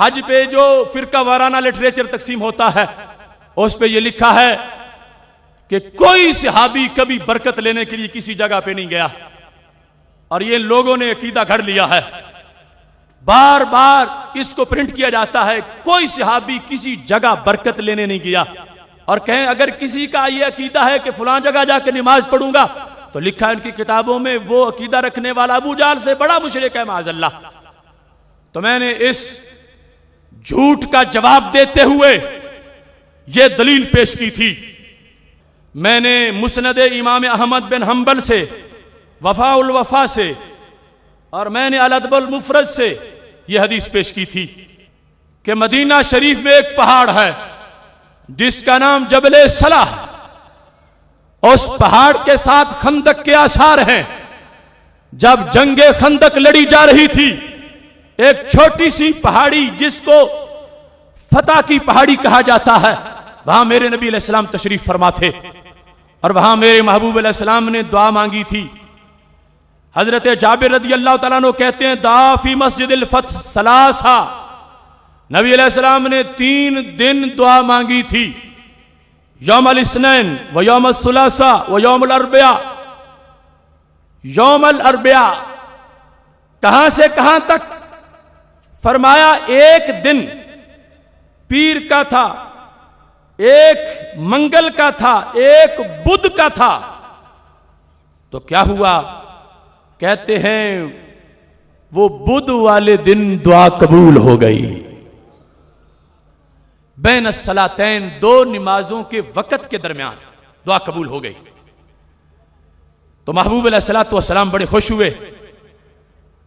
حج پہ جو فرقہ وارانہ لٹریچر تقسیم ہوتا ہے اس پہ یہ لکھا ہے کہ کوئی صحابی کبھی برکت لینے کے لیے کسی جگہ پہ نہیں گیا، اور یہ لوگوں نے عقیدہ گھڑ لیا ہے، بار بار اس کو پرنٹ کیا جاتا ہے، کوئی صحابی کسی جگہ برکت لینے نہیں گیا، اور کہیں اگر کسی کا یہ عقیدہ ہے کہ فلاں جگہ جا کے نماز پڑھوں گا تو لکھا ہے ان کی کتابوں میں وہ عقیدہ رکھنے والا ابو جہل سے بڑا مشرک ہے معاذ اللہ۔ تو میں نے اس جھوٹ کا جواب دیتے ہوئے یہ دلیل پیش کی تھی۔ میں نے مسند امام احمد بن حنبل سے، وفاء الوفا سے، اور میں نے الادب المفرد سے یہ حدیث پیش کی تھی کہ مدینہ شریف میں ایک پہاڑ ہے جس کا نام جبل صلاح، اس پہاڑ کے ساتھ خندق کے آثار ہیں۔ جب جنگ خندق لڑی جا رہی تھی، ایک چھوٹی سی پہاڑی جس کو فتح کی پہاڑی کہا جاتا ہے، وہاں میرے نبی علیہ السلام تشریف فرما تھے، اور وہاں میرے محبوب علیہ السلام نے دعا مانگی تھی۔ حضرت جابر رضی اللہ تعالیٰ عنہ کہتے ہیں دعا فی مسجد الفتح ثلاثہ، نبی علیہ السلام نے 3 دن دعا مانگی تھی، یوم الاثنین و یوم الثلاثاء و یوم الاربعاء۔ یوم الاربعاء کہاں سے کہاں تک؟ فرمایا ایک دن پیر کا تھا، ایک منگل کا تھا، ایک بدھ کا تھا۔ تو کیا ہوا؟ کہتے ہیں وہ بدھ والے دن دعا قبول ہو گئی۔ بین الصلاتین، 2 نمازوں کے وقت کے درمیان دعا قبول ہو گئی۔ تو محبوب علیہ الصلوۃ والسلام بڑے خوش ہوئے۔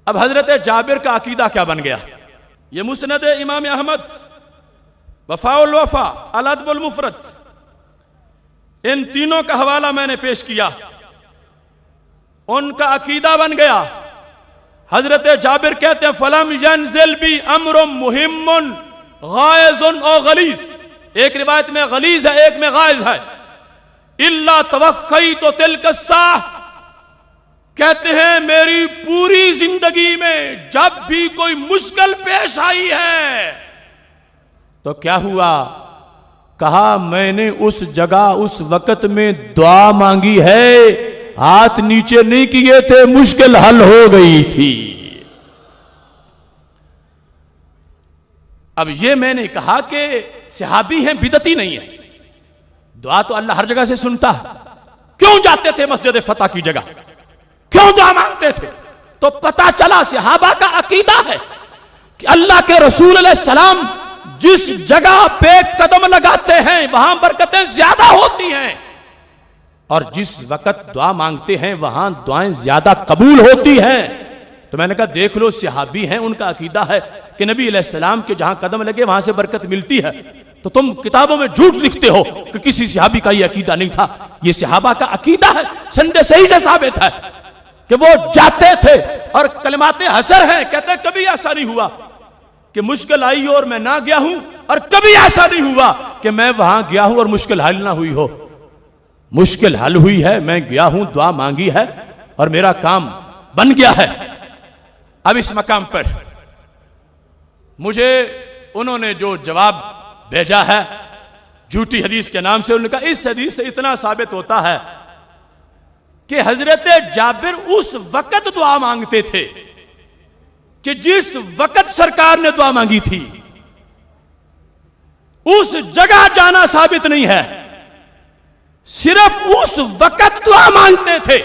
اب حضرت جابر کا عقیدہ کیا بن گیا؟ یہ مسند امام احمد، وفاء الوفا، الادب المفرد، ان تینوں کا حوالہ میں نے پیش کیا۔ ان کا عقیدہ بن گیا۔ حضرت جابر کہتے ہیں فلم ینزل بی امر مہم غائز او غلیظ، ایک روایت میں غلیظ ہے، ایک میں غائز ہے، الا توخیت تلک الساعہ، کہتے ہیں میری پوری زندگی میں جب بھی کوئی مشکل پیش آئی ہے تو کیا ہوا؟ کہا میں نے اس جگہ اس وقت میں دعا مانگی ہے، ہاتھ نیچے نہیں کیے تھے، مشکل حل ہو گئی تھی۔ اب یہ میں نے کہا کہ صحابی ہیں، بدعتی نہیں ہے، دعا تو اللہ ہر جگہ سے سنتا ہے، کیوں جاتے تھے مسجد فتح کی جگہ، کیوں دعا مانگتے تھے؟ تو پتا چلا صحابہ کا عقیدہ ہے کہ اللہ کے رسول علیہ السلام جس جگہ پہ قدم لگاتے ہیں وہاں برکتیں زیادہ ہوتی ہیں، اور جس وقت دعا مانگتے ہیں وہاں دعائیں زیادہ قبول ہوتی ہیں۔ تو میں نے کہا دیکھ لو، صحابی ہیں، ان کا عقیدہ ہے کہ نبی علیہ السلام کے جہاں قدم لگے وہاں سے برکت ملتی ہے، تو تم کتابوں میں جھوٹ لکھتے ہو کہ کسی صحابی کا یہ عقیدہ نہیں تھا۔ یہ صحابہ کا عقیدہ ہے، سند صحیح سے ثابت ہے کہ وہ جاتے تھے، اور کلمات حسر ہیں، کہتے ہیں کبھی ایسا نہیں ہوا کہ مشکل آئی ہو اور میں نہ گیا ہوں، اور کبھی ایسا نہیں ہوا کہ میں وہاں گیا ہوں اور مشکل حل نہ ہوئی ہو۔ مشکل حل ہوئی ہے، میں گیا ہوں، دعا مانگی ہے، اور میرا کام بن گیا ہے۔ اب اس مقام پر مجھے انہوں نے جو جواب بھیجا ہے جھوٹی حدیث کے نام سے، انہوں نے کہا اس حدیث سے اتنا ثابت ہوتا ہے کہ حضرت جابر اس وقت دعا مانگتے تھے کہ جس وقت سرکار نے دعا مانگی تھی، اس جگہ جانا ثابت نہیں ہے، صرف اس وقت دعا مانگتے تھے،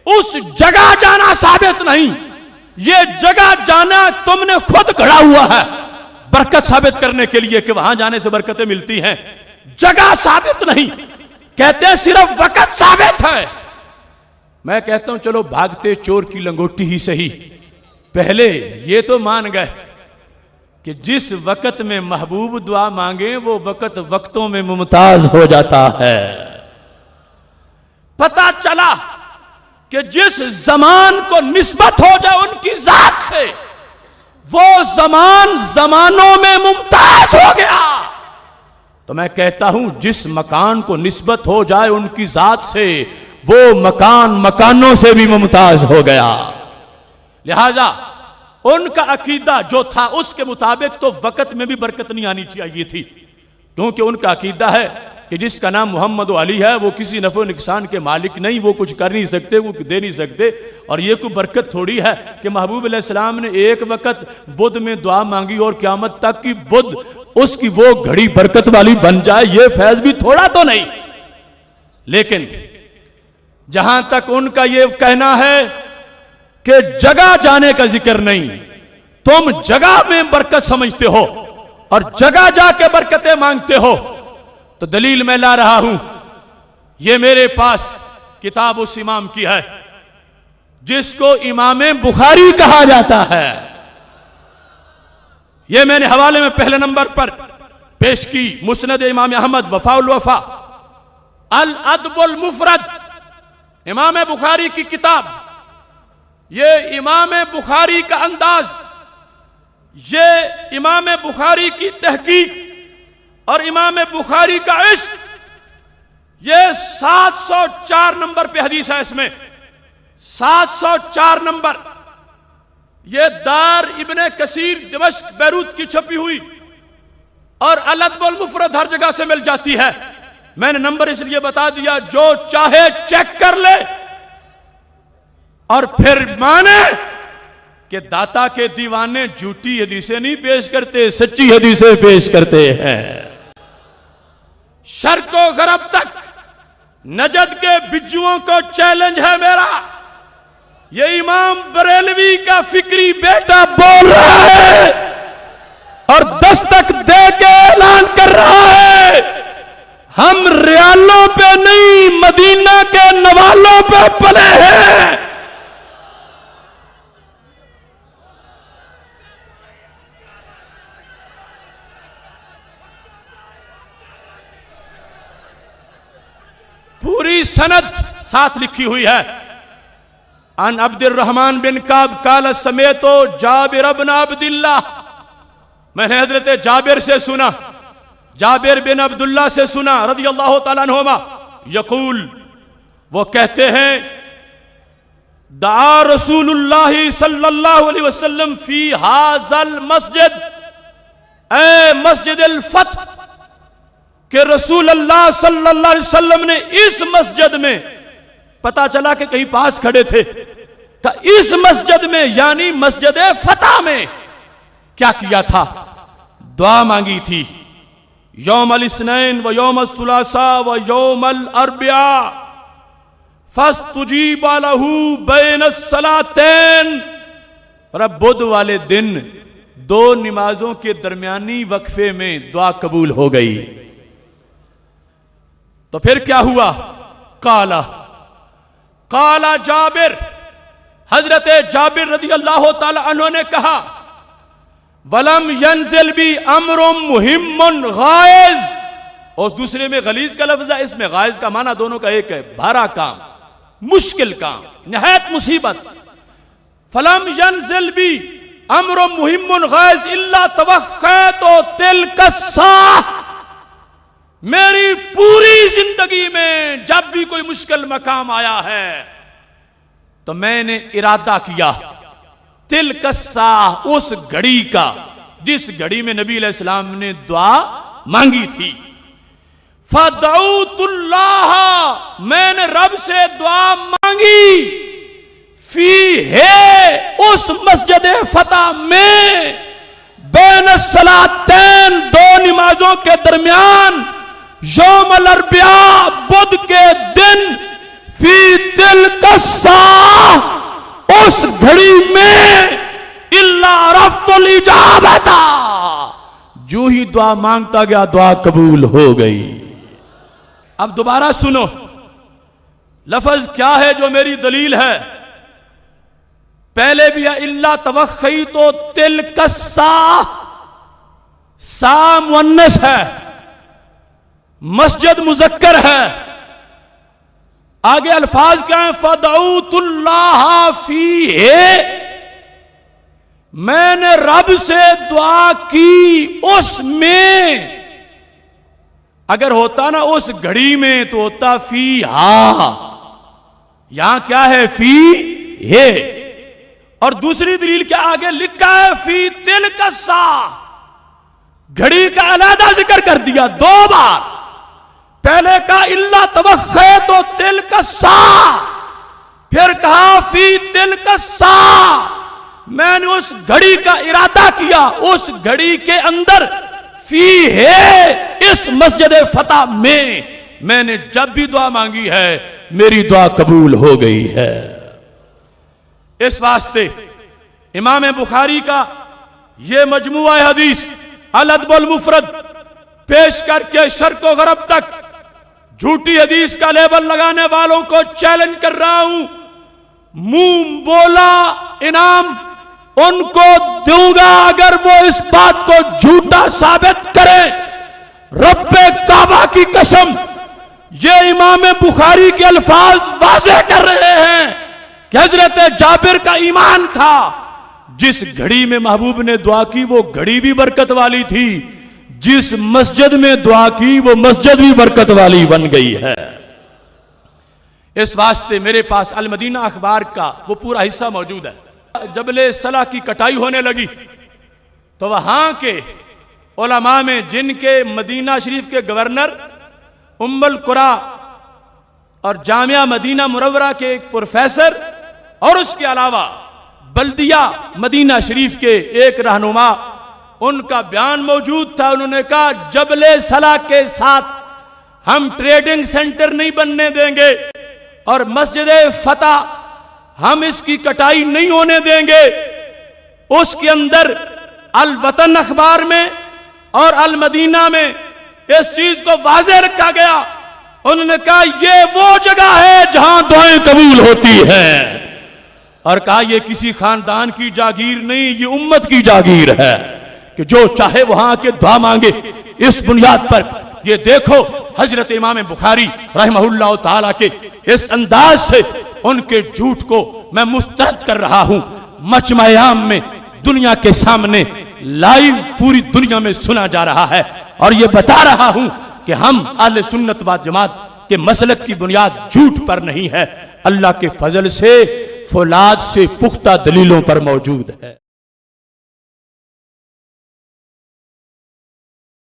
اس جگہ جانا ثابت نہیں۔ یہ جگہ جانا تم نے خود گھڑا ہوا ہے برکت ثابت کرنے کے لیے کہ وہاں جانے سے برکتیں ملتی ہیں، جگہ ثابت نہیں، کہتے ہیں صرف وقت ثابت ہے۔ میں کہتا ہوں چلو بھاگتے چور کی لنگوٹی ہی صحیح، پہلے یہ تو مان گئے کہ جس وقت میں محبوب دعا مانگے وہ وقت وقتوں میں ممتاز ہو جاتا ہے۔ پتہ چلا کہ جس زمان کو نسبت ہو جائے ان کی ذات سے، وہ زمان زمانوں میں ممتاز ہو گیا۔ تو میں کہتا ہوں جس مکان کو نسبت ہو جائے ان کی ذات سے، وہ مکان مکانوں سے بھی ممتاز ہو گیا۔ لہذا ان کا عقیدہ جو تھا اس کے مطابق تو وقت میں بھی برکت نہیں آنی چاہیے تھی، کیونکہ ان کا عقیدہ ہے کہ جس کا نام محمد و علی ہے وہ کسی نفع و نقصان کے مالک نہیں، وہ کچھ کر نہیں سکتے، وہ دے نہیں سکتے، اور یہ کوئی برکت تھوڑی ہے کہ محبوب علیہ السلام نے ایک وقت بدھ میں دعا مانگی اور قیامت تک کی بدھ اس کی وہ گھڑی برکت والی بن جائے، یہ فیض بھی تھوڑا تو نہیں۔ لیکن جہاں تک ان کا یہ کہنا ہے کہ جگہ جانے کا ذکر نہیں، تم جگہ میں برکت سمجھتے ہو اور جگہ جا کے برکتیں مانگتے ہو، تو دلیل میں لا رہا ہوں، یہ میرے پاس کتاب اس امام کی ہے جس کو امام بخاری کہا جاتا ہے، یہ میں نے حوالے میں پہلے نمبر پر پیش کی، مسند امام احمد وفاء الوفا الادب المفرد، امام بخاری کی کتاب۔ یہ امام بخاری کا انداز، یہ امام بخاری کی تحقیق اور امام بخاری کا عشق، یہ 704 نمبر پہ حدیث ہے، اس میں 704 نمبر، یہ دار ابن کثیر دمشق بیروت کی چھپی ہوئی، اور الادب المفرد ہر جگہ سے مل جاتی ہے۔ میں نے نمبر اس لیے بتا دیا، جو چاہے چیک کر لے اور پھر مانے کہ داتا کے دیوانے جھوٹی حدیثیں نہیں پیش کرتے، سچی حدیثیں پیش کرتے ہیں۔ شرق و غرب تک نجد کے بجوؤں کو چیلنج ہے میرا، یہ امام بریلوی کا فکری بیٹا بول رہا ہے اور دستک دے کے اعلان کر رہا ہے، ہم ریالوں پہ نہیں مدینہ کے نوالوں پہ پلے ہیں۔ پوری سند ساتھ لکھی ہوئی ہے، ان عبد الرحمن بن کعب قال سمیتو جابر بن عبداللہ، میں نے حضرت جابر سے سنا، جابر بن عبداللہ سے سنا رضی اللہ تعالیٰ عنہما، یقول، وہ کہتے ہیں، دعا رسول اللہ صلی اللہ علیہ وسلم فی ھذا المسجد، اے مسجد الفتح، کہ رسول اللہ صلی اللہ علیہ وسلم نے اس مسجد میں، پتا چلا کہ کہیں پاس کھڑے تھے، کہ اس مسجد میں یعنی مسجد فتح میں کیا کیا تھا؟ دعا مانگی تھی، یوم الاثنین و یوم الثلاثاء و یوم الاربعاء فاستجیب لہ بین الصلاتین، رب بدھ والے دن دو نمازوں کے درمیانی وقفے میں دعا قبول ہو گئی۔ تو پھر کیا ہوا؟ قال جابر، حضرت جابر رضی اللہ تعالی عنہ نے کہا، وَلَمْ يَنزِلْ بِي أَمْرٌ مُهِمٌ غائز، اور دوسرے میں غلیظ کا لفظ ہے، اس میں غائز کا معنی دونوں کا ایک ہے، بھارا کام، مشکل کام، نہایت مصیبت۔ فَلَمْ يَنزِلْ بِي أَمْرٌ مُهِمٌ غائز إِلَّا تَوَخَّيْتُ تِلْكَ السَّاعَةَ، میری پوری زندگی میں جب بھی کوئی مشکل مقام آیا ہے تو میں نے ارادہ کیا، تِلْكَ السَّاعَةَ، اس گھڑی کا جس گھڑی میں نبی علیہ السلام نے دعا مانگی تھی، فَدَعُوتُ اللَّهَ، میں نے رب سے دعا مانگی، فِيهِ، اس مسجد فتح میں، بین الصلاتین، دو نمازوں کے درمیان، یوم الاربعاء، بدھ کے دن، فی تلک الساعہ، اس گھڑی میں، الا عرفت الاجابۃ، جو ہی دعا مانگتا گیا دعا قبول ہو گئی۔ اب دوبارہ سنو لفظ کیا ہے جو میری دلیل ہے، پہلے بھی ہے الا توخیت تلک الساعہ، سا مؤنث ہے، مسجد مذکر ہے، آگے الفاظ کیا ہیں؟ فدعوت اللہ فیہ، میں نے رب سے دعا کی اس میں، اگر ہوتا نا اس گھڑی میں تو ہوتا فی ہا، یہاں کیا ہے؟ فی ہے، اور دوسری دلیل کیا آگے لکھا ہے فی تلک الساعہ، گھڑی کا علیحدہ ذکر کر دیا 2 بار. پہلے کہا الا توخیت تلک الساعہ، پھر کہا فی تلک الساعہ، میں نے اس گھڑی کا ارادہ کیا، اس گھڑی کے اندر فی ہے، اس مسجد فتح میں نے جب بھی دعا مانگی ہے میری دعا قبول ہو گئی ہے. اس واسطے امام بخاری کا یہ مجموعہ حدیث الادب المفرد پیش کر کے شرق و غرب تک جھوٹی حدیث کا لیبل لگانے والوں کو چیلنج کر رہا ہوں، منہ بولا انعام ان کو دوں گا اگر وہ اس بات کو جھوٹا ثابت کرے. رب کعبہ کی قسم، یہ امام بخاری کے الفاظ واضح کر رہے ہیں کہ حضرت جابر کا ایمان تھا، جس گھڑی میں محبوب نے دعا کی وہ گھڑی بھی برکت والی تھی، جس مسجد میں دعا کی وہ مسجد بھی برکت والی بن گئی ہے. اس واسطے میرے پاس المدینہ اخبار کا وہ پورا حصہ موجود ہے. جبل صلہ کی کٹائی ہونے لگی تو وہاں کے علماء میں جن کے مدینہ شریف کے گورنر ام القرا اور جامعہ مدینہ منورہ کے ایک پروفیسر اور اس کے علاوہ بلدیہ مدینہ شریف کے ایک رہنما، ان کا بیان موجود تھا. انہوں نے کہا جبل صلہ کے ساتھ ہم ٹریڈنگ سینٹر نہیں بننے دیں گے اور مسجد فتح ہم اس کی کٹائی نہیں ہونے دیں گے. اس کے اندر الوطن اخبار میں اور المدینہ میں اس چیز کو واضح رکھا گیا. انہوں نے کہا یہ وہ جگہ ہے جہاں دعائیں قبول ہوتی ہیں، اور کہا یہ کسی خاندان کی جاگیر نہیں، یہ امت کی جاگیر ہے کہ جو چاہے وہاں کے دعا مانگے. اس بنیاد پر یہ دیکھو حضرت امام بخاری رحمہ اللہ تعالیٰ کے اس انداز سے ان کے جھوٹ کو میں مسترد کر رہا ہوں. مجمع عام میں دنیا کے سامنے لائیو پوری دنیا میں سنا جا رہا ہے، اور یہ بتا رہا ہوں کہ ہم اہل سنت و جماعت کے مسلک کی بنیاد جھوٹ پر نہیں ہے، اللہ کے فضل سے فولاد سے پختہ دلیلوں پر موجود ہے.